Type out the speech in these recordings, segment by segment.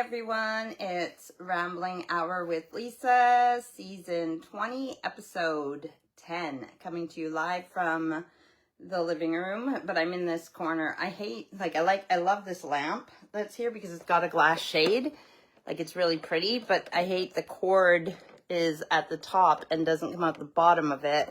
everyone, it's Rambling Hour with Lisa, season 20, episode 10, coming to you live from the living room, but I'm in this corner. I love this lamp that's here because it's got a glass shade, like it's really pretty, but I hate the cord is at the top and doesn't come out the bottom of it,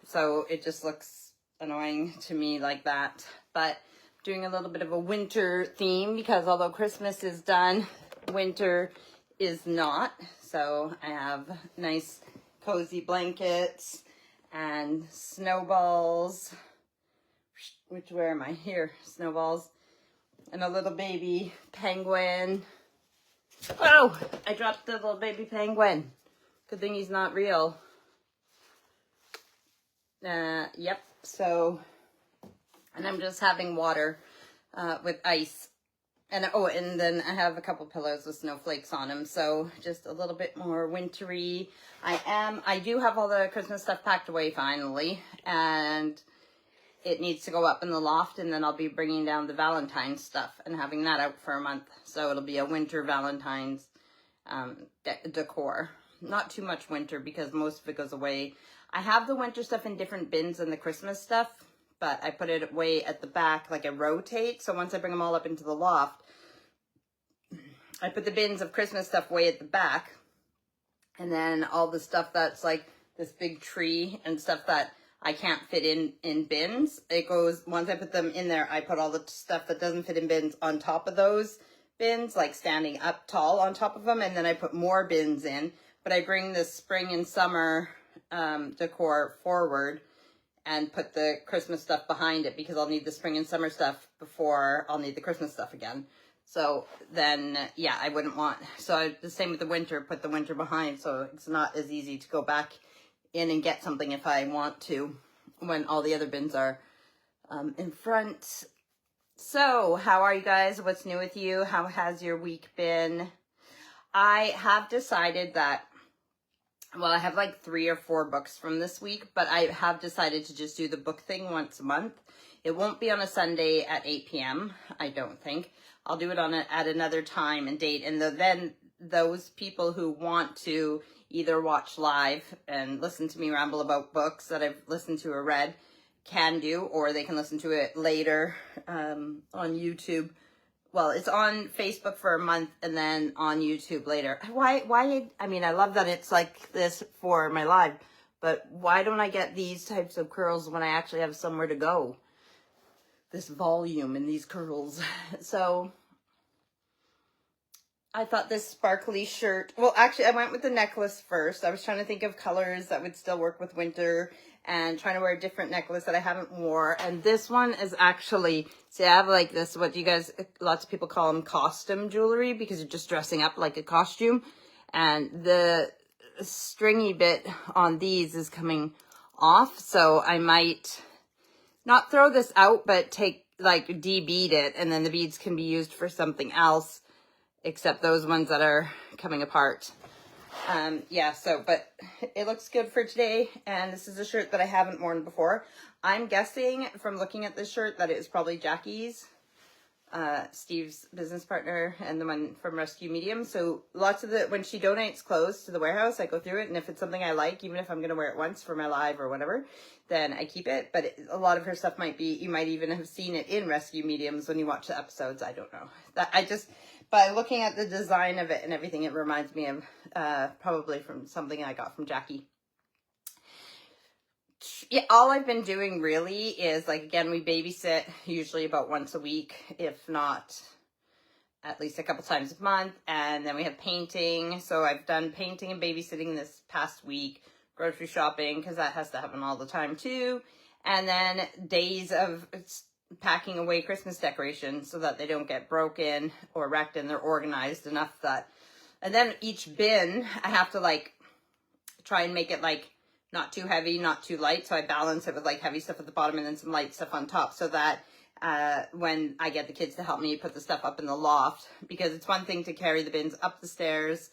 so it just looks annoying to me like that. But doing a little bit of a winter theme because although Christmas is done, winter is not. So I have nice cozy blankets and snowballs, where am I? Here, snowballs, and a little baby penguin. Oh, I dropped the little baby penguin. Good thing he's not real. Yep, so, and I'm just having water with ice. And then I have a couple pillows with snowflakes on them. So just a little bit more wintry. I do have all the Christmas stuff packed away finally. And it needs to go up in the loft. And then I'll be bringing down the Valentine's stuff and having that out for a month. So it'll be a winter Valentine's decor. Not too much winter because most of it goes away. I have the winter stuff in different bins than the Christmas stuff, but I put it way at the back, like I rotate. So once I bring them all up into the loft, I put the bins of Christmas stuff way at the back. And then all the stuff that's like this big tree and stuff that I can't fit in bins, it goes, once I put them in there, I put all the stuff that doesn't fit in bins on top of those bins, like standing up tall on top of them. And then I put more bins in, but I bring the spring and summer decor forward and put the Christmas stuff behind it because I'll need the spring and summer stuff before I'll need the Christmas stuff again. So then, yeah, I wouldn't want, the same with the winter, put the winter behind so it's not as easy to go back in and get something if I want to when all the other bins are in front. So how are you guys? What's new with you? How has your week been? I have decided that, well, I have like 3 or 4 books from this week, but I have decided to just do the book thing once a month. It won't be on a Sunday at 8 p.m., I don't think. I'll do it at another time and date. And then those people who want to either watch live and listen to me ramble about books that I've listened to or read can do, or they can listen to it later on YouTube. Well, it's on Facebook for a month and then on YouTube later. Why, I mean, I love that it's like this for my live, but why don't I get these types of curls when I actually have somewhere to go? This volume and these curls. So I thought this sparkly shirt, well, actually I went with the necklace first. I was trying to think of colors that would still work with winter and trying to wear a different necklace that I haven't wore. And this one is actually, see, I have like this, what you guys, lots of people call them costume jewelry because you're just dressing up like a costume. And the stringy bit on these is coming off. So I might not throw this out, but de-bead it. And then the beads can be used for something else, except those ones that are coming apart. Yeah, but it looks good for today, and this is a shirt that I haven't worn before. I'm guessing from looking at this shirt that it is probably Jackie's, Steve's business partner, and the one from Rescue Medium. So lots of when she donates clothes to the warehouse, I go through it, and if it's something I like, even if I'm going to wear it once for my live or whatever, then I keep it. But a lot of her stuff you might even have seen it in Rescue Mediums when you watch the episodes. I don't know. By looking at the design of it and everything, it reminds me of probably from something I got from Jackie. Yeah, all I've been doing really is, like, again, we babysit usually about once a week, if not at least a couple times a month. And then we have painting. So I've done painting and babysitting this past week, grocery shopping, because that has to happen all the time too. And then days of packing away Christmas decorations so that they don't get broken or wrecked, and they're organized enough that, and then each bin I have to like try and make it like not too heavy, not too light. So I balance it with like heavy stuff at the bottom and then some light stuff on top, so that when I get the kids to help me put the stuff up in the loft, because it's one thing to carry the bins up the stairs,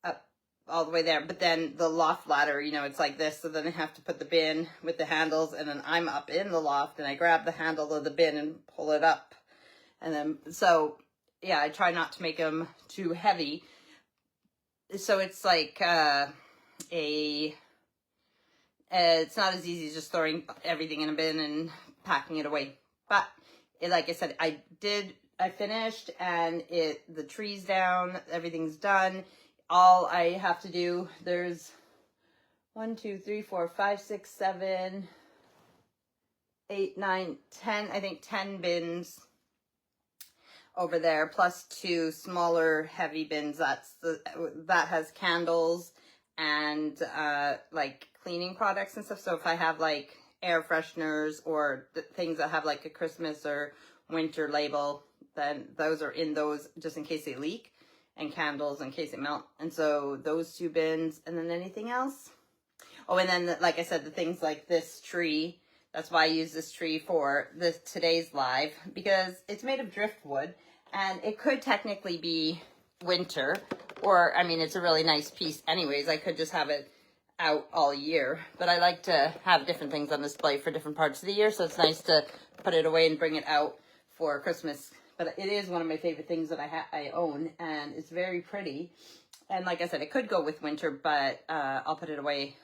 up all the way there, but then the loft ladder, it's like this, so then I have to put the bin with the handles, and then I'm up in the loft and I grab the handle of the bin and pull it up, and then so yeah, I try not to make them too heavy. So it's like it's not as easy as just throwing everything in a bin and packing it away. But like I said, I finished, and the tree's down, everything's done. All I have to do, there's 1, 2, 3, 4, 5, 6, 7, 8, 9, 10, I think 10 bins over there, plus 2 smaller heavy bins. That has candles and like cleaning products and stuff. So if I have like air fresheners or things that have like a Christmas or winter label, then those are in those just in case they leak, and candles in case they melt. And so those 2 bins, and then anything else. Oh, and then like I said, the things like this tree. That's why I use this tree for today's live, because it's made of driftwood, and it could technically be winter, or, I mean, it's a really nice piece anyways. I could just have it out all year, but I like to have different things on display for different parts of the year, so it's nice to put it away and bring it out for Christmas. But it is one of my favorite things that I own, and it's very pretty. And like I said, it could go with winter, but I'll put it away,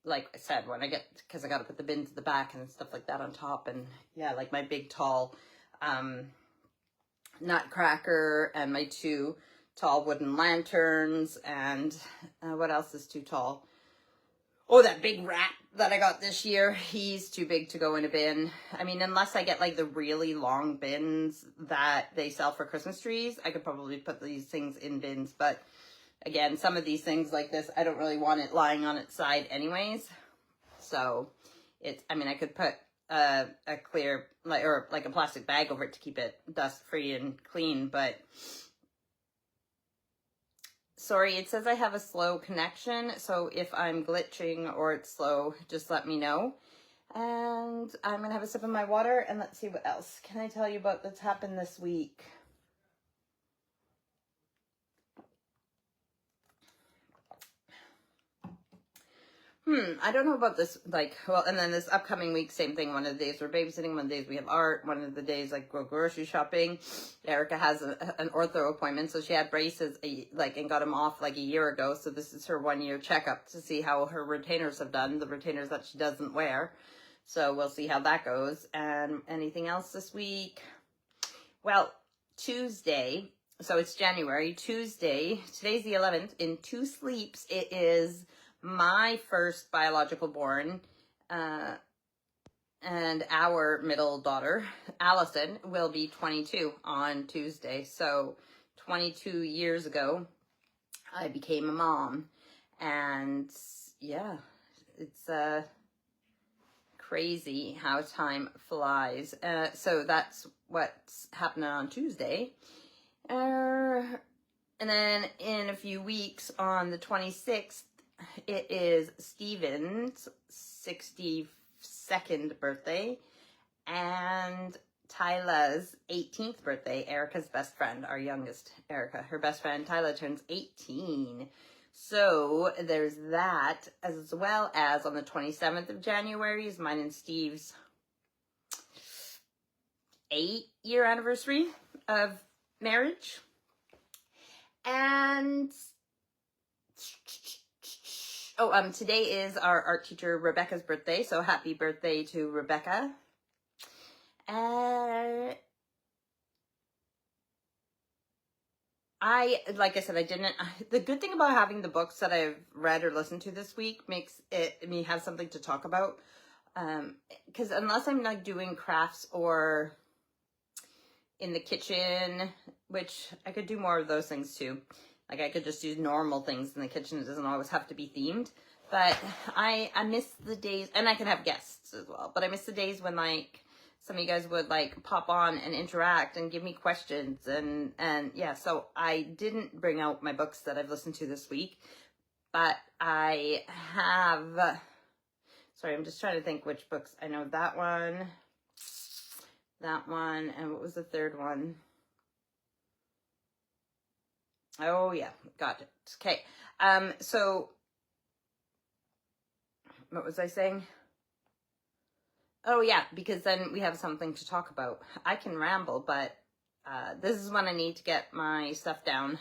like I said, when I get, because I got to put the bins at the back and stuff like that on top. And yeah, like my big tall nutcracker, and my 2 tall wooden lanterns, and what else is too tall? Oh, that big rat that I got this year, he's too big to go in a bin. I mean, unless I get like the really long bins that they sell for Christmas trees, I could probably put these things in bins. But again, some of these things like this, I don't really want it lying on its side anyways. So I mean, I could put a clear, or like a plastic bag over it to keep it dust free and clean. But sorry, it says I have a slow connection. So if I'm glitching or it's slow, just let me know. And I'm going to have a sip of my water, and let's see what else can I tell you about that's happened this week. I don't know about this, like, well, and then this upcoming week, same thing. One of the days we're babysitting, one of the days we have art, one of the days, like, go grocery shopping. Erica has an ortho appointment, so she had braces, and got them off, like, a year ago, so this is her 1-year checkup to see how her retainers have done, the retainers that she doesn't wear. So we'll see how that goes. And anything else this week? Well, Tuesday, so it's January, Tuesday, today's the 11th, in 2 sleeps, it is my first biological born, and our middle daughter, Allison, will be 22 on Tuesday. So 22 years ago, I became a mom. And yeah, it's crazy how time flies. So that's what's happening on Tuesday. And then in a few weeks, on the 26th, it is Steven's 62nd birthday, and Tyla's 18th birthday. Erica's best friend, our youngest Erica, her best friend Tyla, turns 18. So there's that, as well as on the 27th of January is mine and Steve's 8-year anniversary of marriage. And today is our art teacher Rebecca's birthday, so happy birthday to Rebecca. Like I said, the good thing about having the books that I've read or listened to this week makes me have something to talk about. Because unless I'm like doing crafts or in the kitchen, which I could do more of those things too. Like I could just do normal things in the kitchen. It doesn't always have to be themed. But I miss the days, and I can have guests as well, but I miss the days when like some of you guys would like pop on and interact and give me questions, and yeah, so I didn't bring out my books that I've listened to this week, but I have, sorry, I'm just trying to think which books. I know that one, and what was the third one? Oh yeah, got it. Okay. So what was I saying? Oh yeah, because then we have something to talk about. I can ramble, but this is when I need to get my stuff down.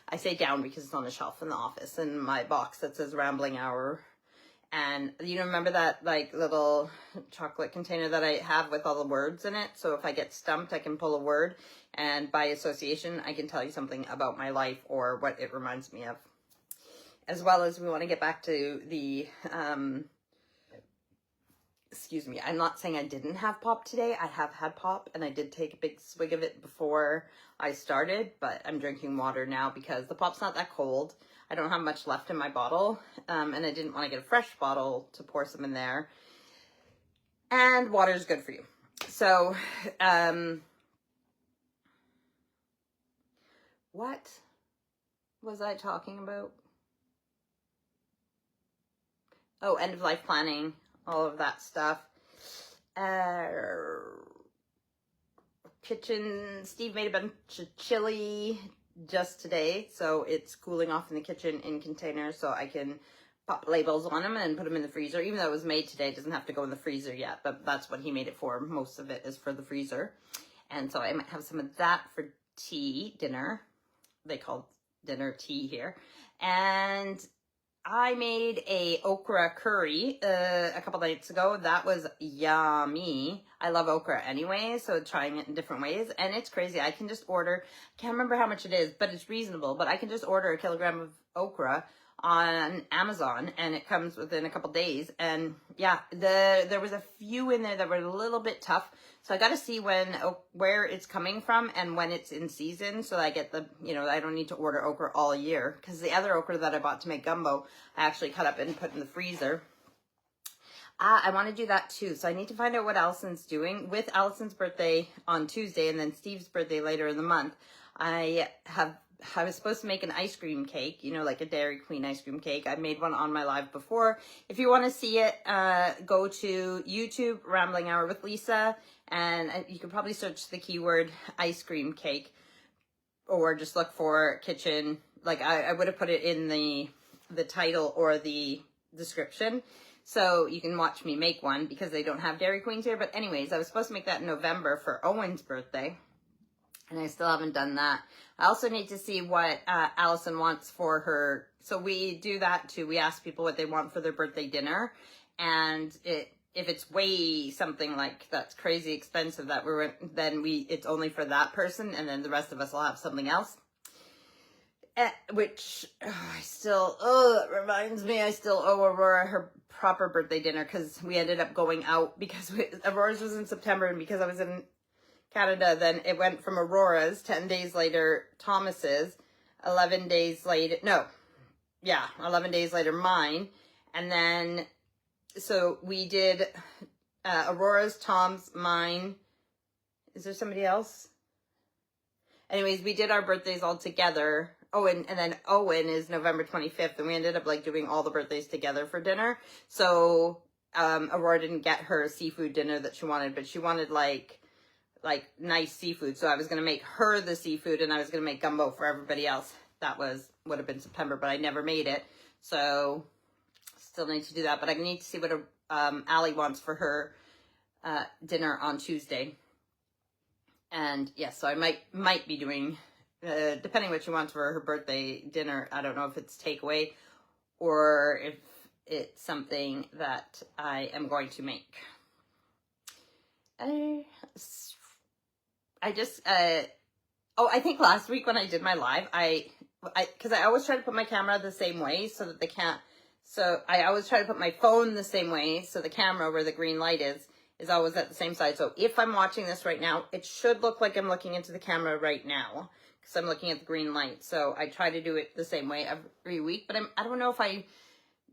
I say down because it's on the shelf in the office, and my box that says Rambling Hour. And you remember that like little chocolate container that I have with all the words in it? So if I get stumped, I can pull a word, and by association, I can tell you something about my life or what it reminds me of. As well as we want to get back to the, excuse me, I'm not saying I didn't have pop today. I have had pop, and I did take a big swig of it before I started, but I'm drinking water now because the pop's not that cold. I don't have much left in my bottle, and I didn't want to get a fresh bottle to pour some in there. And water is good for you. So, what was I talking about? Oh, end of life planning, all of that stuff. Kitchen, Steve made a bunch of chili just today, so it's cooling off in the kitchen in containers, so I can pop labels on them and put them in the freezer. Even though it was made today, it doesn't have to go in the freezer yet, but that's what he made it for. Most of it is for the freezer. And so I might have some of that for dinner. They call dinner tea here. And I made a okra curry a couple nights ago. That was yummy. I love okra anyway, so trying it in different ways. And it's crazy. I can just order, can't remember how much it is, but it's reasonable. But I can just order a kilogram of okra on Amazon, and it comes within a couple days. And yeah, there was a few in there that were a little bit tough. So I got to see where it's coming from and when it's in season, so I get the, I don't need to order okra all year, because the other okra that I bought to make gumbo, I actually cut up and put in the freezer. I want to do that too. So I need to find out what Allison's doing. With Allison's birthday on Tuesday and then Steve's birthday later in the month, I was supposed to make an ice cream cake, like a Dairy Queen ice cream cake. I made one on my live before. If you want to see it, go to YouTube, Rambling Hour with Lisa, and you can probably search the keyword ice cream cake, or just look for kitchen. Like I would have put it in the title or the description, so you can watch me make one, because they don't have Dairy Queens here. But anyways, I was supposed to make that in November for Owen's birthday, and I still haven't done that. I also need to see what Allison wants for her. So we do that too. We ask people what they want for their birthday dinner. And if it's way something like that's crazy expensive that it's only for that person, and then the rest of us will have something else. Which it reminds me, I still owe Aurora her proper birthday dinner, because we ended up going out because Aurora's was in September, and because I was in Canada, then it went from Aurora's, 10 days later Thomas's, 11 days later mine, and then so we did Aurora's, Tom's, mine. Is there somebody else? Anyways, we did our birthdays all together. And then Owen is November 25th, and we ended up doing all the birthdays together for dinner. So Aurora didn't get her seafood dinner that she wanted, but she wanted like nice seafood. So I was going to make her the seafood, and I was going to make gumbo for everybody else. That would have been September, but I never made it. So still need to do that. But I need to see what Allie wants for her dinner on Tuesday. And yes, so I might be doing, depending what she wants for her birthday dinner. I don't know if it's takeaway or if it's something that I am going to make. I think last week when I did my live, because I always try to put my camera the same way so that so I always try to put my phone the same way, so the camera where the green light is always at the same side. So if I'm watching this right now, it should look like I'm looking into the camera right now, because I'm looking at the green light. So I try to do it the same way every week, but I don't know if I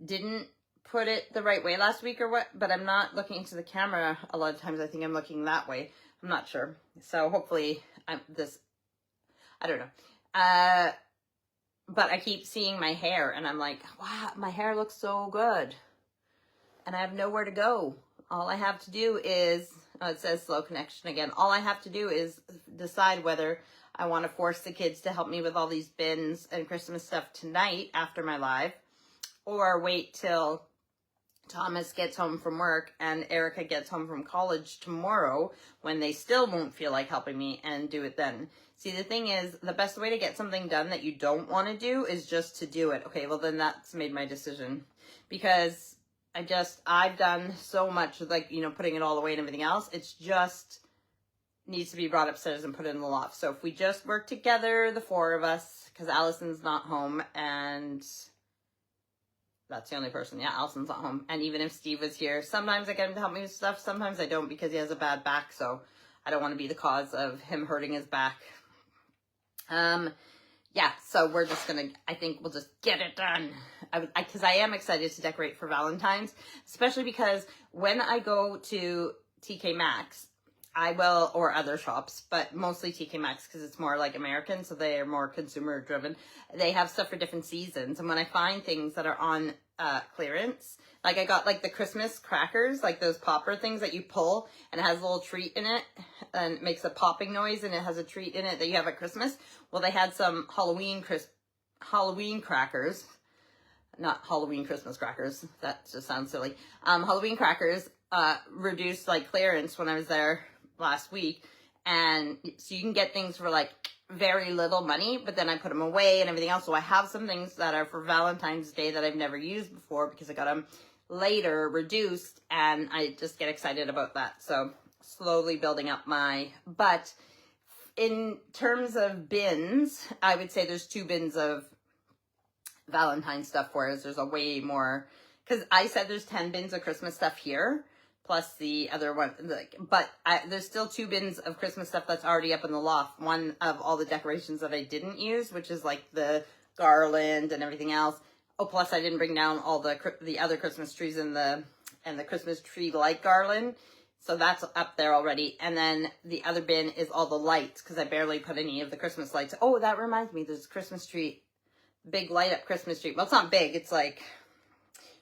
didn't put it the right way last week or what, but I'm not looking into the camera a lot of times. I think I'm looking that way. I'm not sure. So hopefully I don't know. But I keep seeing my hair, and I'm like, wow, my hair looks so good, and I have nowhere to go. All I have to do is, it says slow connection again. All I have to do is decide whether I want to force the kids to help me with all these bins and Christmas stuff tonight after my live, or wait till Thomas gets home from work and Erica gets home from college tomorrow, when they still won't feel like helping me, and do it then. See, the thing is, the best way to get something done that you don't want to do is just to do it. Okay, well then that's made my decision, because I've done so much, like, you know, putting it all away and everything else. It's just needs to be brought upstairs and put in the loft. So if we just work together, the four of us, because Allison's not home, and that's the only person. Yeah, Allison's not home. And even if Steve was here, sometimes I get him to help me with stuff. Sometimes I don't, because he has a bad back. So I don't want to be the cause of him hurting his back. Yeah, so we're just going to, I think we'll just get it done. Because I am excited to decorate for Valentine's, especially because when I go to TK Maxx, I will, or other shops, but mostly TK Maxx because it's more like American, so they are more consumer driven. They have stuff for different seasons, and when I find things that are on clearance, like I got like the Christmas crackers, like those popper things that you pull and it has a little treat in it and it makes a popping noise and it has a treat in it that you have at Christmas. Well, they had some Halloween crackers, not Halloween Christmas crackers. That just sounds silly. Halloween crackers, reduced like clearance when I was there last week, and so you can get things for like very little money, but then I put them away and everything else. So I have some things that are for Valentine's Day that I've never used before because I got them later reduced, and I just get excited about that. So slowly building up but in terms of bins, I would say there's 2 bins of Valentine's stuff, whereas there's a way more, because I said there's 10 bins of Christmas stuff here, plus the other one, but there's still 2 bins of Christmas stuff that's already up in the loft. One of all the decorations that I didn't use, which is like the garland and everything else. Oh, plus I didn't bring down all the other Christmas trees and the Christmas tree light garland. So that's up there already. And then the other bin is all the lights, because I barely put any of the Christmas lights. Oh, that reminds me, there's a Christmas tree, big light up Christmas tree. Well, it's not big, it's like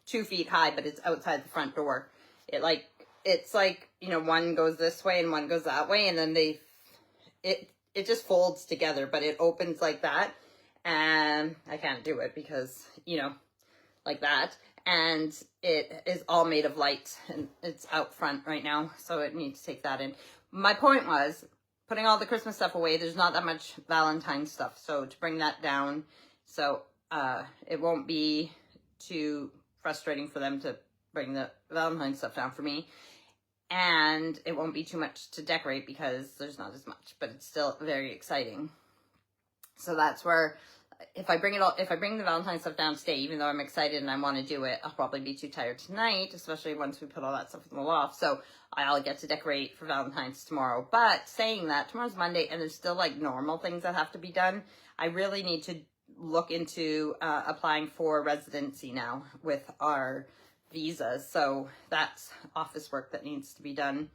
2 feet high, but it's outside the front door. It's like, you know, one goes this way and one goes that way, and then it just folds together, but it opens like that, and I can't do it because, you know, like that, and it is all made of light, and it's out front right now, so it needs to take that in. My point was, putting all the Christmas stuff away, there's not that much Valentine's stuff, so to bring that down, so it won't be too frustrating for them to bring the Valentine's stuff down for me. And it won't be too much to decorate because there's not as much, but it's still very exciting. So that's where, if I bring the Valentine's stuff down today, even though I'm excited and I want to do it, I'll probably be too tired tonight, especially once we put all that stuff in the loft. So I'll get to decorate for Valentine's tomorrow. But saying that, tomorrow's Monday and there's still like normal things that have to be done. I really need to look into applying for residency now with our visas, so that's office work that needs to be done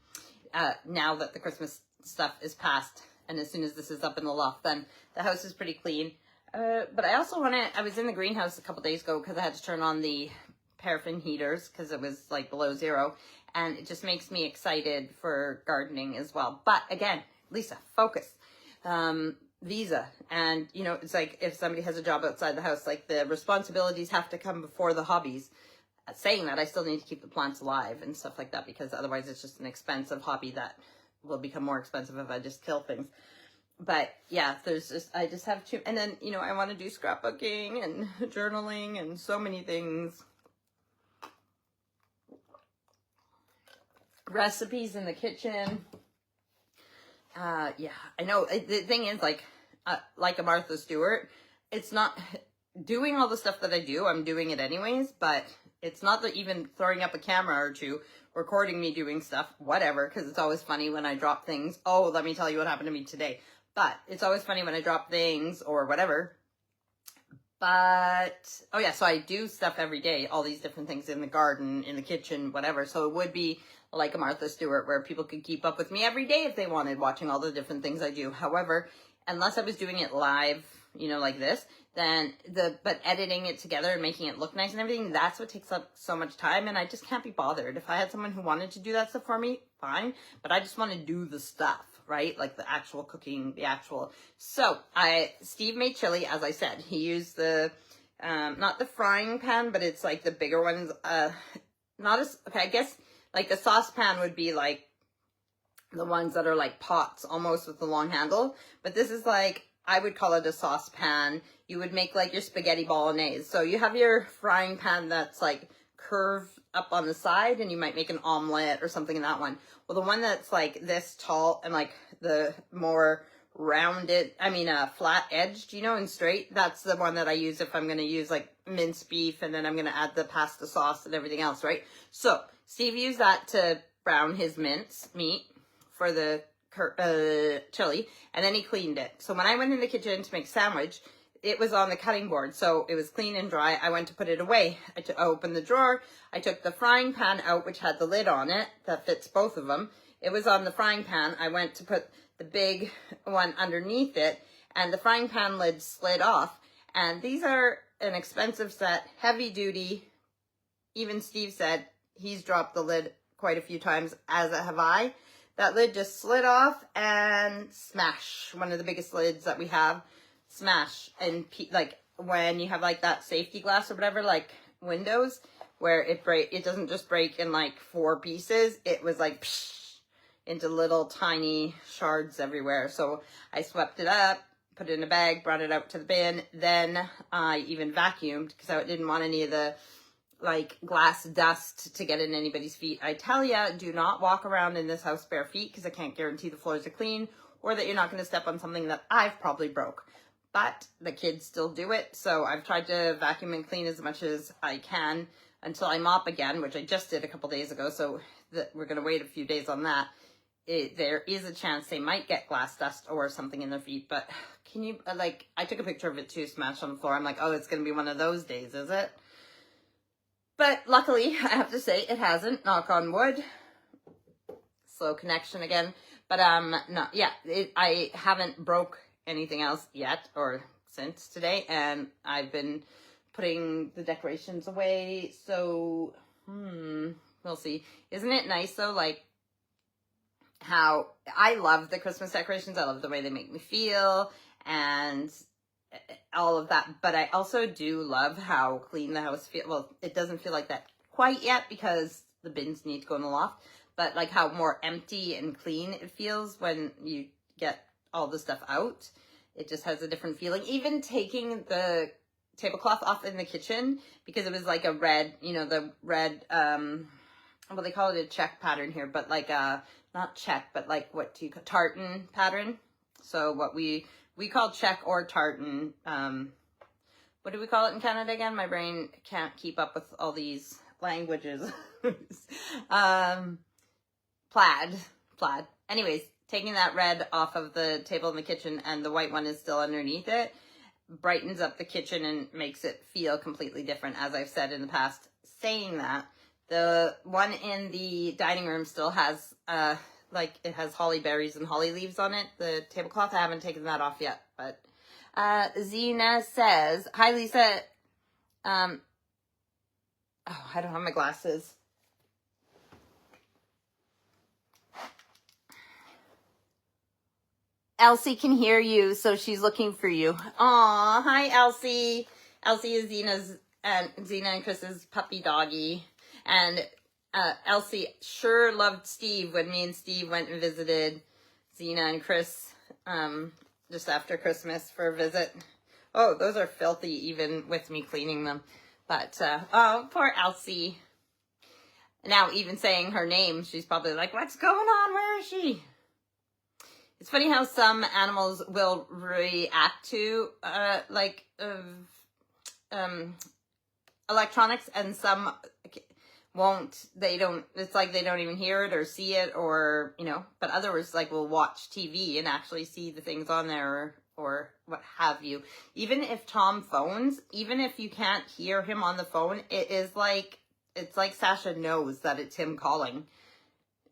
now that the Christmas stuff is past, and as soon as this is up in the loft, then the house is pretty clean. But I also I was in the greenhouse a couple days ago because I had to turn on the paraffin heaters because it was like below 0, and it just makes me excited for gardening as well. But again, Lisa, focus. Visa, and you know, it's like if somebody has a job outside the house, like the responsibilities have to come before the hobbies. Saying that, I still need to keep the plants alive and stuff like that, because otherwise it's just an expensive hobby that will become more expensive if I just kill things. But yeah, I just have 2, and then, you know, I want to do scrapbooking and journaling and so many things. Recipes in the kitchen. Yeah, I know. The thing is, like a Martha Stewart, it's not doing all the stuff that I do. I'm doing it anyways, but it's not that even throwing up a camera or 2, recording me doing stuff, whatever, because it's always funny when I drop things. Oh, let me tell you what happened to me today. But it's always funny when I drop things or whatever. But, oh yeah, so I do stuff every day, all these different things in the garden, in the kitchen, whatever. So it would be like a Martha Stewart where people could keep up with me every day if they wanted, watching all the different things I do. However, unless I was doing it live, you know, like this, then but editing it together and making it look nice and everything, that's what takes up so much time, and I just can't be bothered. If I had someone who wanted to do that stuff for me, fine, but I just want to do the stuff, right? Like the actual cooking, so Steve made chili, as I said. He used the not the frying pan, but it's like the bigger ones, not as, okay, I guess like the saucepan would be like the ones that are like pots almost with the long handle, but this is like, I would call it a saucepan. You would make like your spaghetti bolognese. So you have your frying pan that's like curved up on the side, and you might make an omelet or something in that one. Well, the one that's like this tall and like the more rounded, flat edged, and straight, that's the one that I use if I'm going to use like minced beef, and then I'm going to add the pasta sauce and everything else, right? So Steve used that to brown his mince meat for the chili, and then he cleaned it. So when I went in the kitchen to make a sandwich, it was on the cutting board, so it was clean and dry. I went to put it away. I opened the drawer. I took the frying pan out, which had the lid on it that fits both of them. It was on the frying pan. I went to put the big one underneath it, and the frying pan lid slid off. And these are an expensive set, heavy duty. Even Steve said he's dropped the lid quite a few times, as have I. That lid just slid off and smash. One of the biggest lids that we have, smash. And like when you have like that safety glass or whatever, like windows, where it doesn't just break in like 4 pieces. It was like psh, into little tiny shards everywhere. So I swept it up, put it in a bag, brought it out to the bin. Then I even vacuumed because I didn't want any of the like glass dust to get in anybody's feet. I tell ya, do not walk around in this house bare feet, because I can't guarantee the floors are clean or that you're not going to step on something that I've probably broke. But the kids still do it, so I've tried to vacuum and clean as much as I can until I mop again, which I just did a couple days ago, so we're going to wait a few days on that. There is a chance they might get glass dust or something in their feet, but can you, like, I took a picture of it too, smashed on the floor. I'm like, oh, it's going to be one of those days, is it? But luckily, I have to say, it hasn't, knock on wood. Slow connection again. But, I haven't broke anything else yet, or since today, and I've been putting the decorations away, so, we'll see. Isn't it nice, though, like, how I love the Christmas decorations. I love the way they make me feel, and all of that, but I also do love how clean the house feels. Well, it doesn't feel like that quite yet because the bins need to go in the loft, but like how more empty and clean it feels when you get all the stuff out. It just has a different feeling. Even taking the tablecloth off in the kitchen, because it was like a red, the red, well, they call it a check pattern here, but like not check, but like what do you call tartan pattern? So what we call check or tartan. What do we call it in Canada again? My brain can't keep up with all these languages. Plaid. Anyways, taking that red off of the table in the kitchen and the white one is still underneath it, brightens up the kitchen and makes it feel completely different, as I've said in the past. Saying that, the one in the dining room still has like it has holly berries and holly leaves on it. The tablecloth, I haven't taken that off yet. But Zena says, hi Lisa. Oh, I don't have my glasses. Elsie can hear you, so she's looking for you. Aw, hi Elsie. Elsie is Zena and Chris's puppy doggy. And Elsie sure loved Steve when me and Steve went and visited Zena and Chris just after Christmas for a visit. Oh, those are filthy even with me cleaning them. But, oh, poor Elsie. Now, even saying her name, she's probably like, what's going on? Where is she? It's funny how some animals will react to, electronics, and some won't. It's like they don't even hear it or see it, or, but others like will watch TV and actually see the things on there or what have you. Even if Tom phones, even if you can't hear him on the phone, it's like Sasha knows that it's him calling.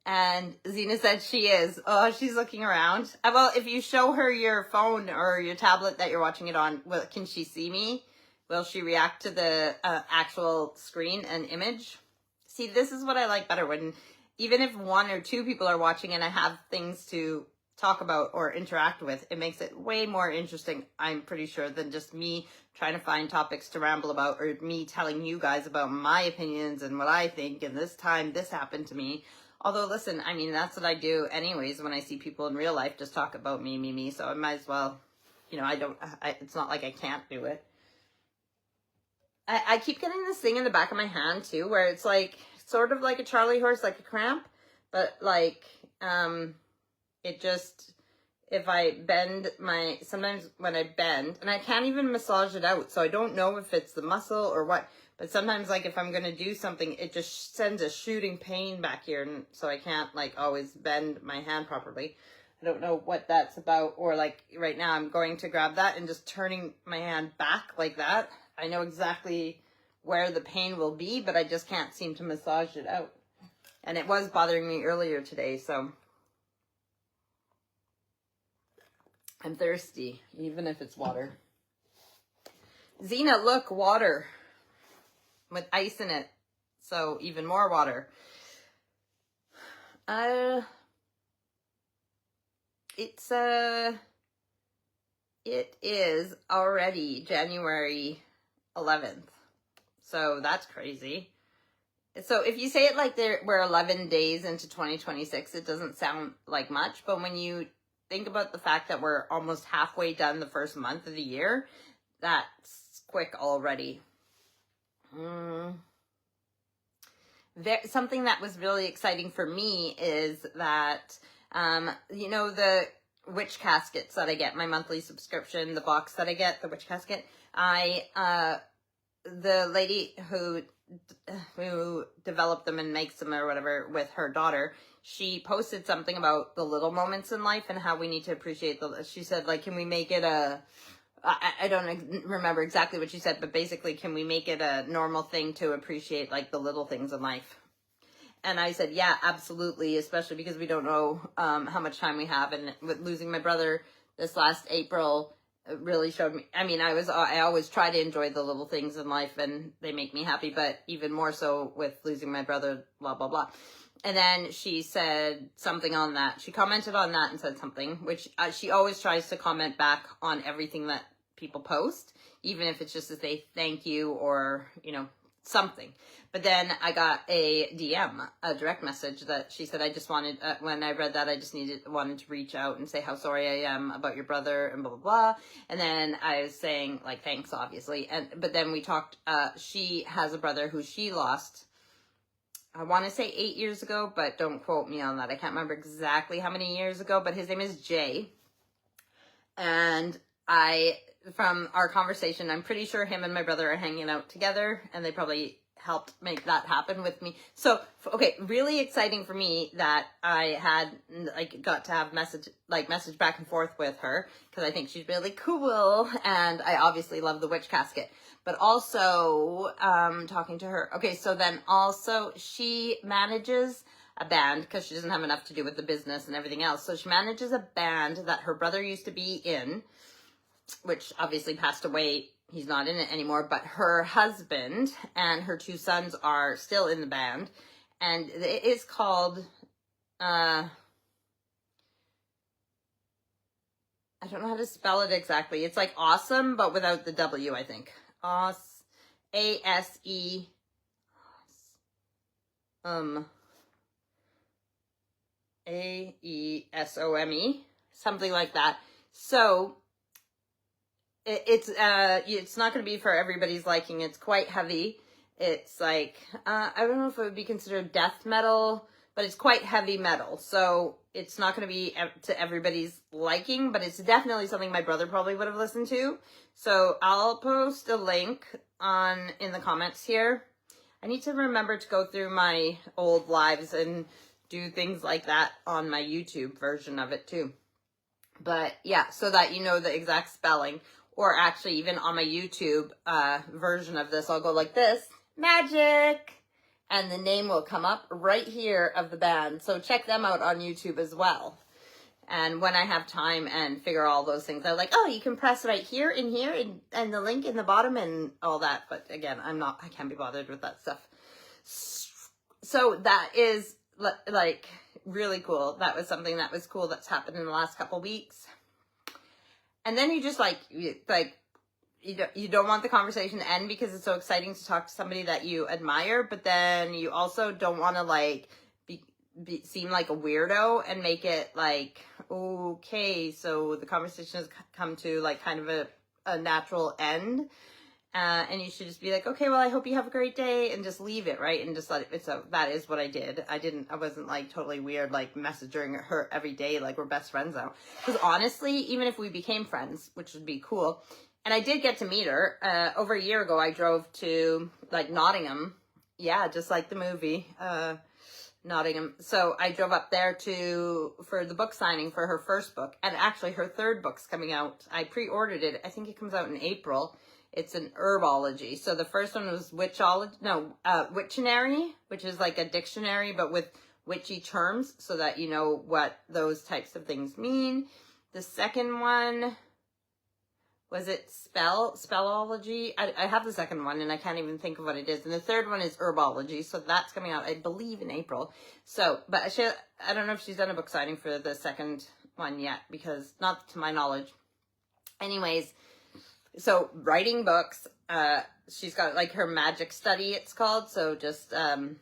And Zena said she is. Oh, she's looking around. Well, if you show her your phone or your tablet that you're watching it on, can she see me? Will she react to the actual screen and image? See, this is what I like better, when even if 1 or 2 people are watching and I have things to talk about or interact with, it makes it way more interesting, I'm pretty sure, than just me trying to find topics to ramble about, or me telling you guys about my opinions and what I think, and this time this happened to me. Although, listen, I mean, that's what I do anyways when I see people in real life, just talk about me, so I might as well, you know, it's not like I can't do it. I keep getting this thing in the back of my hand, too, where it's like, sort of like a Charlie horse, like a cramp, but like, it just, if I bend sometimes when I bend, and I can't even massage it out, so I don't know if it's the muscle or what, but sometimes, like, if I'm going to do something, it just sends a shooting pain back here, and so I can't, like, always bend my hand properly. I don't know what that's about, or, like, right now I'm going to grab that and just turning my hand back like that. I know exactly where the pain will be, but I just can't seem to massage it out. And it was bothering me earlier today, so I'm thirsty, even if it's water. Zena, look, water with ice in it, so even more water. It is already January 11th, so that's crazy. So if you say it like we're 11 days into 2026, it doesn't sound like much, but when you think about the fact that we're almost halfway done the first month of the year, that's quick already. Something that was really exciting for me is that, you know, the witch caskets that I get, my monthly subscription, the box that I get, the witch casket, the lady who developed them and makes them or whatever with her daughter, she posted something about the little moments in life and how we need to appreciate she said, like, can we make it I don't remember exactly what she said, but basically, can we make it a normal thing to appreciate, like, the little things in life? And I said, yeah, absolutely, especially because we don't know how much time we have. And with losing my brother this last April, it really showed me. I mean, I always try to enjoy the little things in life, and they make me happy, but even more so with losing my brother, blah, blah, blah. And then she said something on that. She commented on that and said something, which she always tries to comment back on everything that people post, even if it's just to say thank you or, you know, something. But then I got a DM, a direct message that she said, I just wanted, when I read that, I just wanted to reach out and say how sorry I am about your brother and blah, blah, blah. And then I was saying, like, thanks, obviously. But then we talked, she has a brother who she lost, I want to say 8 years ago, but don't quote me on that. I can't remember exactly how many years ago, but his name is Jay. And from our conversation, I'm pretty sure him and my brother are hanging out together, and they probably helped make that happen with me. So, okay, really exciting for me that I had, like, got to have message back and forth with her, because I think she's really cool, and I obviously love the witch casket. But also, talking to her. Okay, so then also she manages a band, because she doesn't have enough to do with the business and everything else. So she manages a band that her brother used to be in, which obviously passed away. He's not in it anymore, but her husband and her 2 sons are still in the band. And it is called, I don't know how to spell it exactly. It's like awesome, but without the W, I think. A-S-E, A-E-S-O-M-E, something like that. So it's not going to be for everybody's liking. It's quite heavy. It's like, I don't know if it would be considered death metal, but it's quite heavy metal. So it's not going to be to everybody's liking, but it's definitely something my brother probably would have listened to. So I'll post a link in the comments here. I need to remember to go through my old lives and do things like that on my YouTube version of it too. But yeah, so that you know the exact spelling. Or actually, even on my YouTube version of this, I'll go like this, magic, and the name will come up right here of the band. So check them out on YouTube as well. And when I have time and figure all those things, they're like, oh, you can press right here and the link in the bottom and all that. But again, I can't be bothered with that stuff. So that is, like, really cool. That was something that was cool that's happened in the last couple weeks. And then you just you don't want the conversation to end because it's so exciting to talk to somebody that you admire, but then you also don't want to like seem like a weirdo and make it like, okay, so the conversation has come to like kind of a natural end. And you should just be like, okay, well, I hope you have a great day, and just leave it, right? And just let it, that is what I did. I wasn't like totally weird, like messaging her every day, like we're best friends now. Because honestly, even if we became friends, which would be cool, and I did get to meet her, over a year ago, I drove to like Nottingham. Yeah, just like the movie, Nottingham. So I drove up there for the book signing for her first book. And actually her third book's coming out. I pre-ordered it. I think it comes out in April. It's an herbology. So the first one was Witctionary, which is like a dictionary, but with witchy terms so that you know what those types of things mean. The second one, was it Spellology? I have the second one and I can't even think of what it is. And the third one is Herbology. So that's coming out, I believe, in April. So, but I don't know if she's done a book signing for the second one yet, because not to my knowledge. Anyways, so writing books, she's got like her magic study, it's called. So just some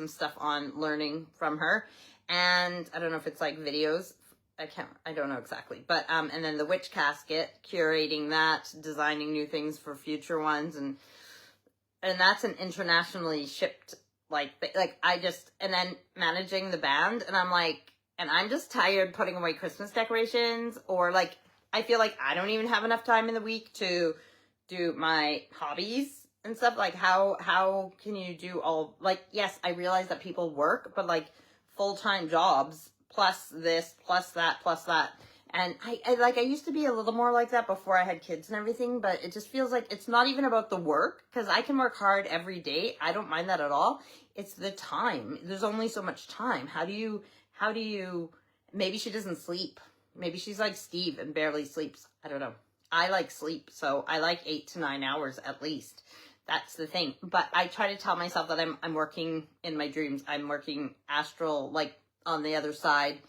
stuff on learning from her. And I don't know if it's like videos. I don't know exactly. But, and then the Witch Casket, curating that, designing new things for future ones. And that's an internationally shipped, and then managing the band. And I'm like, and I'm just tired putting away Christmas decorations, or like, I feel like I don't even have enough time in the week to do my hobbies and stuff. Like, how can you do all, like, yes, I realize that people work, but like full-time jobs, plus this, plus that, plus that. And I used to be a little more like that before I had kids and everything, but it just feels like it's not even about the work, because I can work hard every day. I don't mind that at all. It's the time. There's only so much time. How do you, maybe she doesn't sleep. Maybe she's like Steve and barely sleeps. I don't know. I like sleep, so I like 8 to 9 hours at least. That's the thing. But I try to tell myself that I'm working in my dreams. I'm working astral, like on the other side,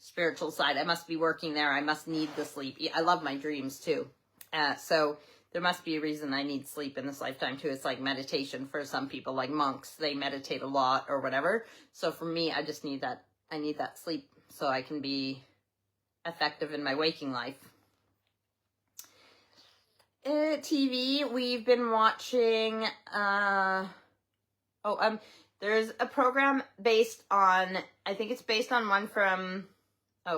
spiritual side. I must be working there. I must need the sleep. I love my dreams too. So there must be a reason I need sleep in this lifetime too. It's like meditation for some people, like monks. They meditate a lot or whatever. So for me, I just need that. I need that sleep so I can be effective in my waking life. TV, we've been watching, there's a program based on, I think it's based on one from, I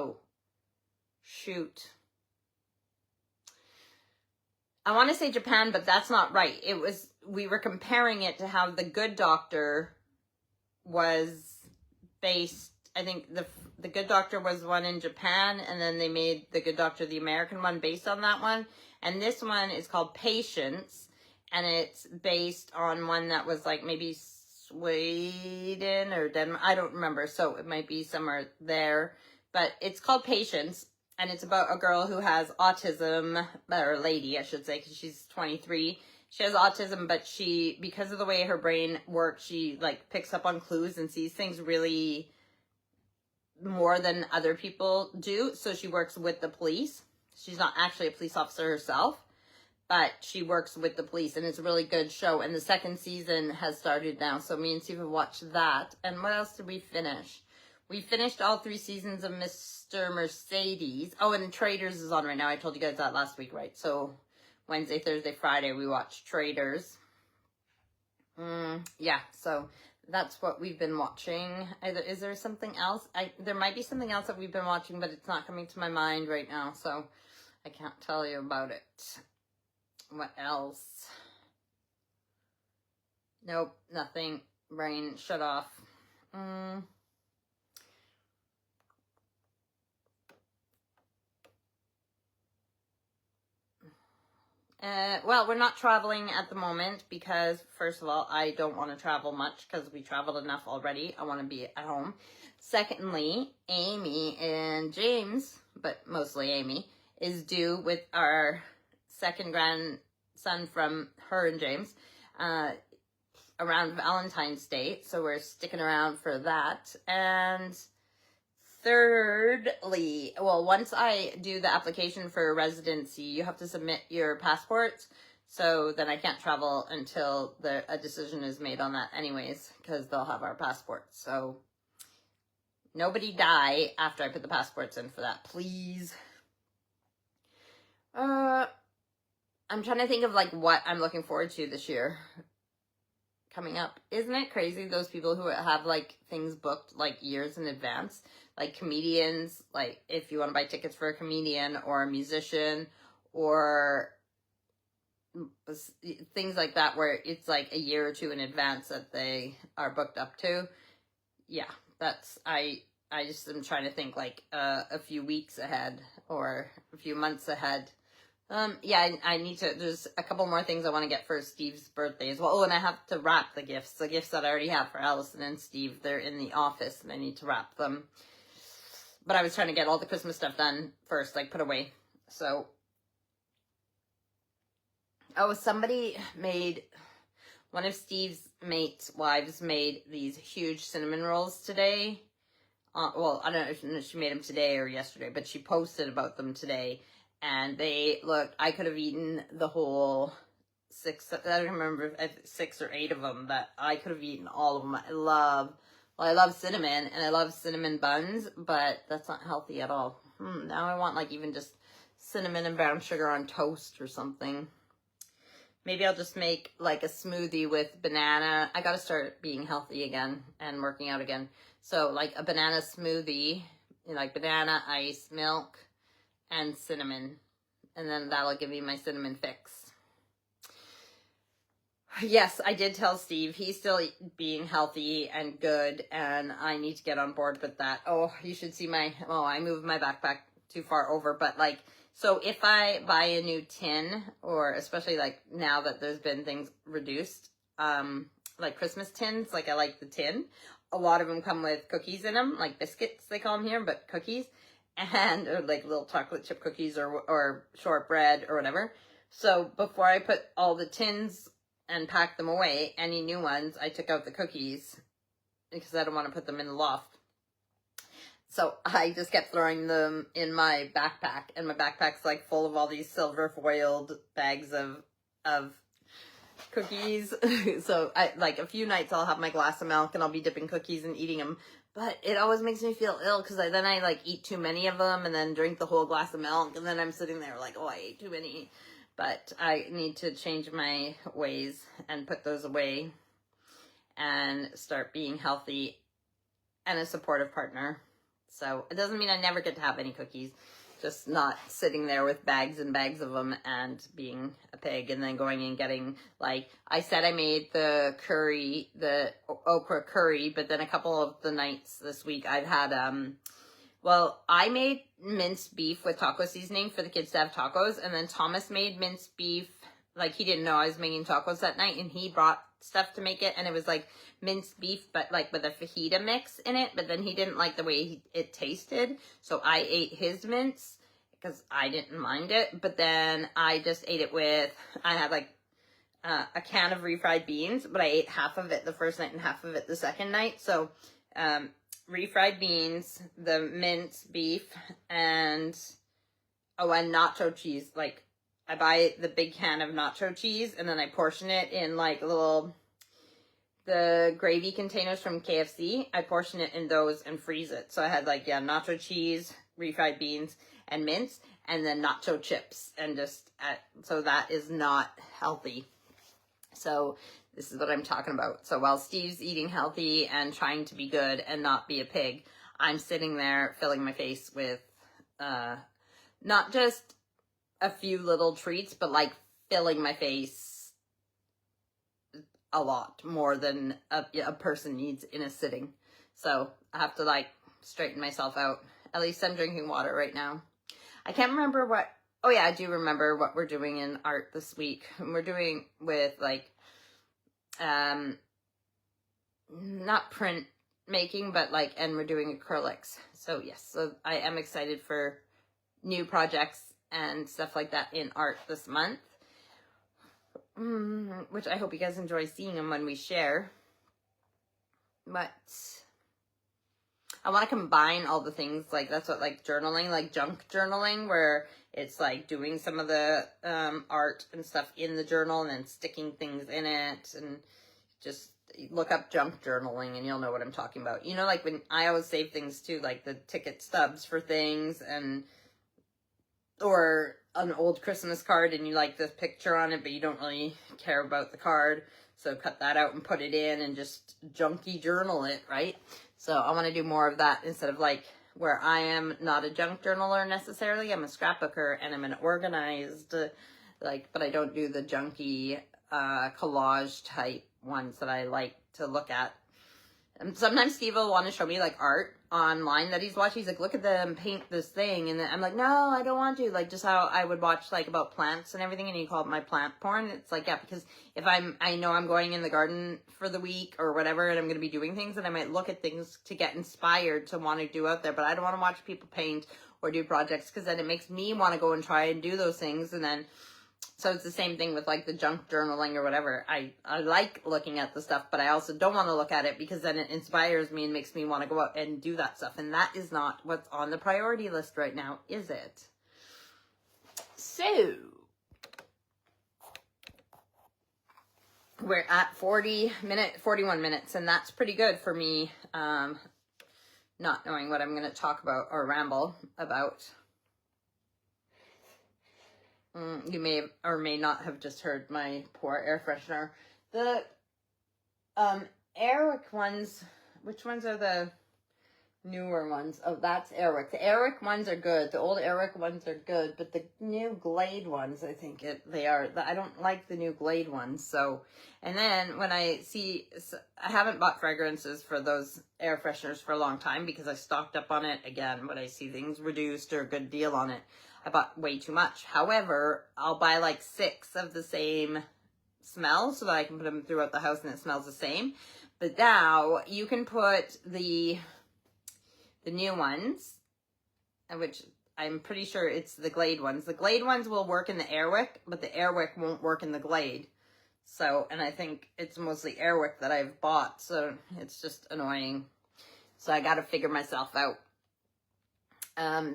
want to say Japan, but that's not right. We were comparing it to how The Good Doctor was based, I think the Good Doctor was one in Japan, and then they made The Good Doctor, the American one, based on that one. And this one is called Patience, and it's based on one that was like maybe Sweden or Denmark. I don't remember, so it might be somewhere there. But it's called Patience, and it's about a girl who has autism, or a lady, I should say, because she's 23. She has autism, but because of the way her brain works, she like picks up on clues and sees things really more than other people do. So she works with the police. She's not actually a police officer herself, but she works with the police, and it's a really good show. And the second season has started now, so me and Steve have watched that. And what else did we finish? We finished all 3 seasons of Mr. Mercedes. Oh, and Traders is on right now. I told you guys that last week, right? So Wednesday, Thursday, Friday, we watched Traders. Yeah, so that's what we've been watching. Is there something else? There might be something else that we've been watching, but it's not coming to my mind right now, so I can't tell you about it. What else? Nope, nothing. Brain shut off. Well, we're not traveling at the moment because, first of all, I don't want to travel much because we traveled enough already. I want to be at home. Secondly, Amy and James, but mostly Amy, is due with our second grandson from her and James around Valentine's Day. So we're sticking around for that. And thirdly, well, once I do the application for residency, you have to submit your passports. So then I can't travel until a decision is made on that anyways, because they'll have our passports. So nobody die after I put the passports in for that, please. I'm trying to think of like what I'm looking forward to this year coming up. Isn't it crazy, those people who have like things booked like years in advance? Like comedians, like if you want to buy tickets for a comedian or a musician or things like that, where it's like a year or two in advance that they are booked up to. Yeah, that's, I just am trying to think like a few weeks ahead or a few months ahead. Yeah, I need to, there's a couple more things I want to get for Steve's birthday as well. Oh, and I have to wrap the gifts that I already have for Allison and Steve. They're in the office and I need to wrap them. But I was trying to get all the Christmas stuff done first, like put away. So, oh, somebody made, one of Steve's mates' wives made these huge cinnamon rolls today. Well, I don't know if she made them today or yesterday, but she posted about them today. And they looked, I could have eaten the whole I don't remember, 6 or 8 of them, that I could have eaten all of them. I love cinnamon, and I love cinnamon buns, but that's not healthy at all. Now I want like even just cinnamon and brown sugar on toast or something. Maybe I'll just make like a smoothie with banana. I gotta start being healthy again and working out again. So like a banana smoothie, like banana, ice, milk, and cinnamon, and then that'll give me my cinnamon fix. Yes, I did tell Steve he's still being healthy and good, and I need to get on board with that. Oh, you should see I moved my backpack too far over, but like, so if I buy a new tin, or especially like now that there's been things reduced, like Christmas tins, like I like the tin, a lot of them come with cookies in them, like biscuits they call them here, but cookies. And or like little chocolate chip cookies or shortbread or whatever. So before I put all the tins and pack them away, any new ones, I took out the cookies because I don't want to put them in the loft. So I just kept throwing them in my backpack, and my backpack's like full of all these silver foiled bags of cookies. So I like a few nights I'll have my glass of milk and I'll be dipping cookies and eating them. But it always makes me feel ill because then I like eat too many of them and then drink the whole glass of milk, and then I'm sitting there like, oh, I ate too many. But I need to change my ways and put those away and start being healthy and a supportive partner. So it doesn't mean I never get to have any cookies, just not sitting there with bags and bags of them and being a pig and then going and getting, like, I said I made the curry, the okra curry, but then a couple of the nights this week I've had, well, I made minced beef with taco seasoning for the kids to have tacos, and then Thomas made minced beef, like he didn't know I was making tacos that night, and he brought stuff to make it, and it was like minced beef but like with a fajita mix in it, but then he didn't like the way it tasted, so I ate his mince because I didn't mind it. But then I just ate it with, I had like a can of refried beans, but I ate half of it the first night and half of it the second night. So refried beans, the minced beef, and nacho cheese. Like, I buy the big can of nacho cheese, and then I portion it in like the gravy containers from KFC. I portion it in those and freeze it. So I had like, yeah, nacho cheese, refried beans, and mince, and then nacho chips, and so that is not healthy. So this is what I'm talking about. So while Steve's eating healthy and trying to be good and not be a pig, I'm sitting there filling my face with not just a few little treats, but like filling my face a lot more than a person needs in a sitting. So I have to like straighten myself out. At least I'm drinking water right now. I can't remember what, oh yeah, I do remember what we're doing in art this week. We're doing with like, not print making, but like, and we're doing acrylics. So yes, so I am excited for new projects and stuff like that in art this month, which I hope you guys enjoy seeing them when we share. But I want to combine all the things, like that's what like journaling, like junk journaling, where it's like doing some of the art and stuff in the journal and then sticking things in it, and just look up junk journaling and you'll know what I'm talking about. You know, like when I always save things too, like the ticket stubs for things, and or an old Christmas card and you like the picture on it, but you don't really care about the card. So cut that out and put it in and just junky journal it, right? So I want to do more of that instead of like where I am not a junk journaler necessarily. I'm a scrapbooker and I'm an organized, like, but I don't do the junky collage type ones that I like to look at. And sometimes Steve will want to show me like art online that he's watching. He's like, look at them paint this thing. And then I'm like, no, I don't want to. Like just how I would watch like about plants and everything. And you call it my plant porn. It's like, yeah, because if I know I'm going in the garden for the week or whatever, and I'm going to be doing things, and I might look at things to get inspired to want to do out there. But I don't want to watch people paint or do projects, because then it makes me want to go and try and do those things. And then, so it's the same thing with like the junk journaling or whatever. I like looking at the stuff, but I also don't want to look at it, because then it inspires me and makes me want to go out and do that stuff. And that is not what's on the priority list right now, is it? So we're at 41 minutes, and that's pretty good for me, not knowing what I'm going to talk about or ramble about. You may or may not have just heard my poor air freshener. The Airwick ones, which ones are the newer ones? Oh, that's Airwick. The Airwick ones are good. The old Airwick ones are good, but the new Glade ones, I think they are. I don't like the new Glade ones. So, and then when I see, I haven't bought fragrances for those air fresheners for a long time, because I stocked up on it again when I see things reduced or a good deal on it. I bought way too much. However, I'll buy like 6 of the same smell so that I can put them throughout the house and it smells the same. But now you can put the new ones, which I'm pretty sure it's the Glade ones. The Glade ones will work in the Airwick, but the Airwick won't work in the Glade. So, and I think it's mostly Airwick that I've bought, so it's just annoying. So I got to figure myself out.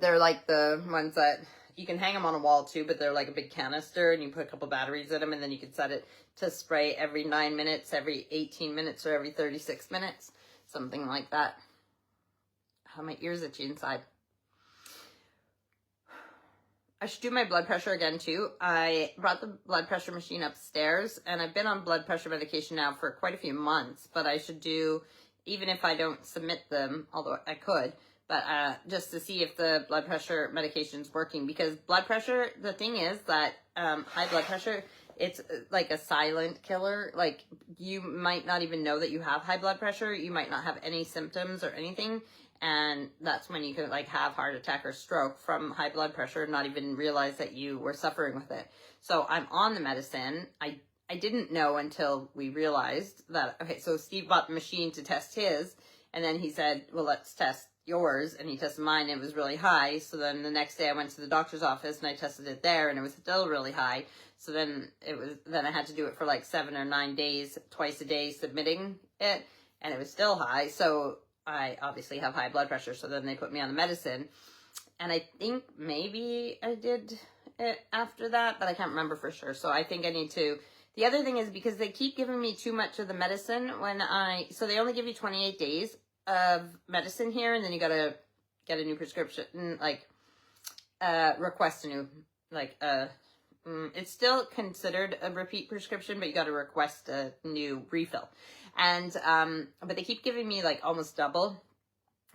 They're like the ones that you can hang them on a wall too, but they're like a big canister, and you put a couple batteries in them, and then you can set it to spray every 9 minutes, every 18 minutes, or every 36 minutes, something like that. How my ears itchy inside. I should do my blood pressure again too. I brought the blood pressure machine upstairs, and I've been on blood pressure medication now for quite a few months, but I should do, even if I don't submit them, although I could, but just to see if the blood pressure medication is working. Because blood pressure, the thing is that high blood pressure, it's like a silent killer. Like, you might not even know that you have high blood pressure. You might not have any symptoms or anything. And that's when you could like have heart attack or stroke from high blood pressure and not even realize that you were suffering with it. So I'm on the medicine. I didn't know until we realized that, okay, so Steve bought the machine to test his, and then he said, well, let's test yours, and he tested mine, and it was really high. So then the next day I went to the doctor's office and I tested it there, and it was still really high. So then I had to do it for like 7 or 9 days, twice a day, submitting it, and it was still high. So I obviously have high blood pressure. So then they put me on the medicine, and I think maybe I did it after that, but I can't remember for sure. So I think I need to. The other thing is, because they keep giving me too much of the medicine so they only give you 28 days of medicine here, and then you gotta get a new prescription, like request a new, like it's still considered a repeat prescription, but you gotta request a new refill. And but they keep giving me like almost double.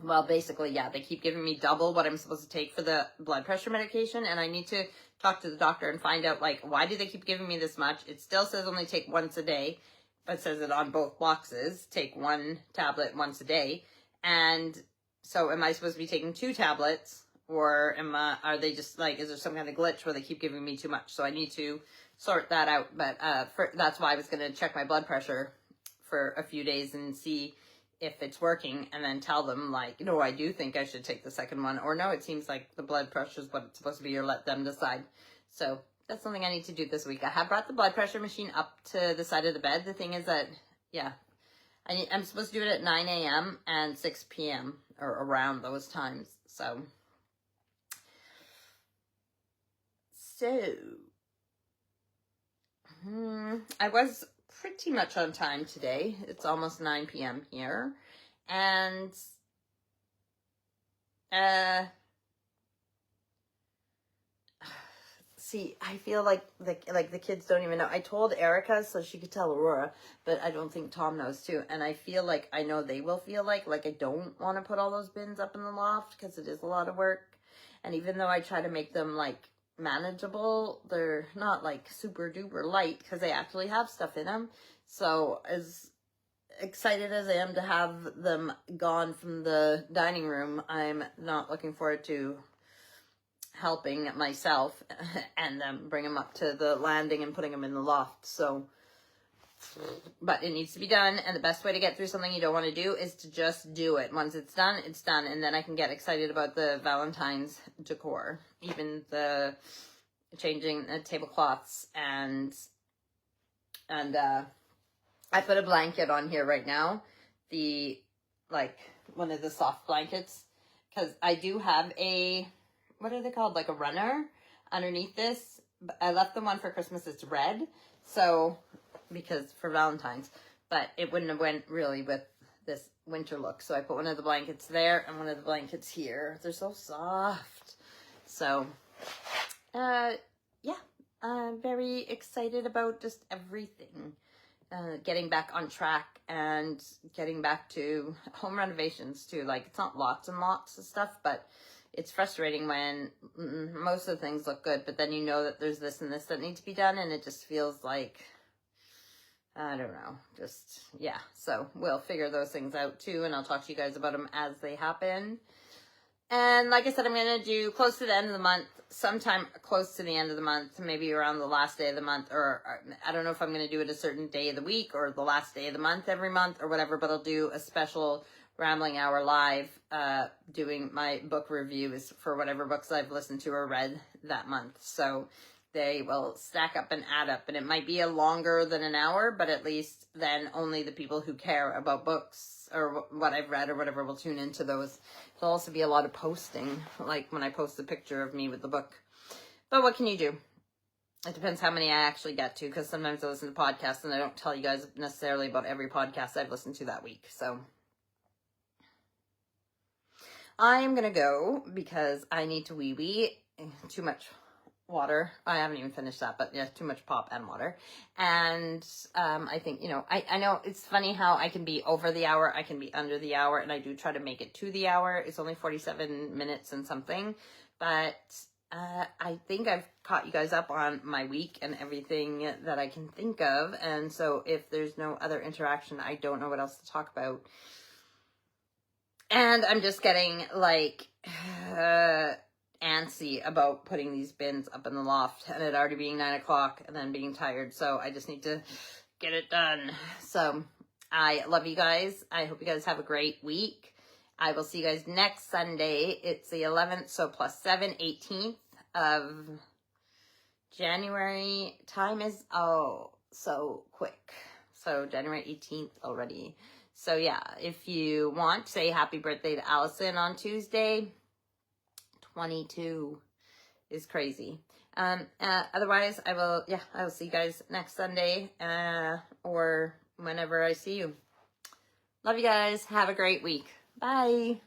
Well, basically, yeah, they keep giving me double what I'm supposed to take for the blood pressure medication, and I need to talk to the doctor and find out, like, why do they keep giving me this much? It still says only take once a day, but it says it on both boxes, take 1 tablet once a day. And so am I supposed to be taking 2 tablets, or are they just like, is there some kind of glitch where they keep giving me too much? So I need to sort that out. But that's why I was going to check my blood pressure for a few days and see if it's working, and then tell them, like, no, I do think I should take the second one, or no, it seems like the blood pressure is what it's supposed to be, or let them decide. So that's something I need to do this week. I have brought the blood pressure machine up to the side of the bed. The thing is that, yeah, I'm supposed to do it at 9 a.m. and 6 p.m. or around those times. So I was pretty much on time today. It's almost 9 p.m. here. And see, I feel like the kids don't even know. I told Erica so she could tell Aurora, but I don't think Tom knows too. And I feel like I know they will feel like I don't want to put all those bins up in the loft because it is a lot of work. And even though I try to make them like manageable, they're not like super duper light because they actually have stuff in them. So as excited as I am to have them gone from the dining room, I'm not looking forward to helping myself and then bring them up to the landing and putting them in the loft. So, but it needs to be done, and the best way to get through something you don't want to do is to just do it. Once it's done, and then I can get excited about the Valentine's decor, even the changing the tablecloths, and I put a blanket on here right now, one of the soft blankets, because I do have a, what are they called? Like a runner underneath this. I left the one for Christmas. It's red. So, because for Valentine's, but it wouldn't have went really with this winter look. So I put one of the blankets there and one of the blankets here. They're so soft. So, yeah, I'm very excited about just everything. Getting back on track and getting back to home renovations too. Like, it's not lots and lots of stuff, but it's frustrating when most of the things look good, but then you know that there's this and this that need to be done, and it just feels like, I don't know, just, yeah. So we'll figure those things out too, and I'll talk to you guys about them as they happen. And like I said, I'm going to do close to the end of the month, sometime close to the end of the month, maybe around the last day of the month, or I don't know if I'm going to do it a certain day of the week or the last day of the month every month or whatever, but I'll do a special Rambling Hour live doing my book reviews for whatever books I've listened to or read that month. So they will stack up and add up, and it might be a longer than an hour, but at least then only the people who care about books or what I've read or whatever will tune into those. There'll also be a lot of posting, like when I post a picture of me with the book. But what can you do? It depends how many I actually get to, because sometimes I listen to podcasts and I don't tell you guys necessarily about every podcast I've listened to that week. So I'm going to go because I need to wee-wee. Too much water. I haven't even finished that, but yeah, too much pop and water. And I think, I know it's funny how I can be over the hour, I can be under the hour, and I do try to make it to the hour. It's only 47 minutes and something, but I think I've caught you guys up on my week and everything that I can think of. And so if there's no other interaction, I don't know what else to talk about. And I'm just getting like antsy about putting these bins up in the loft, and it already being 9 o'clock and then being tired. So I just need to get it done. So I love you guys. I hope you guys have a great week. I will see you guys next Sunday. It's the 11th, so +7, 18th of January. Time is, so quick. So January 18th already. So yeah, if you want, say happy birthday to Allison on Tuesday. 22 is crazy. Otherwise, I will see you guys next Sunday, or whenever I see you. Love you guys. Have a great week. Bye.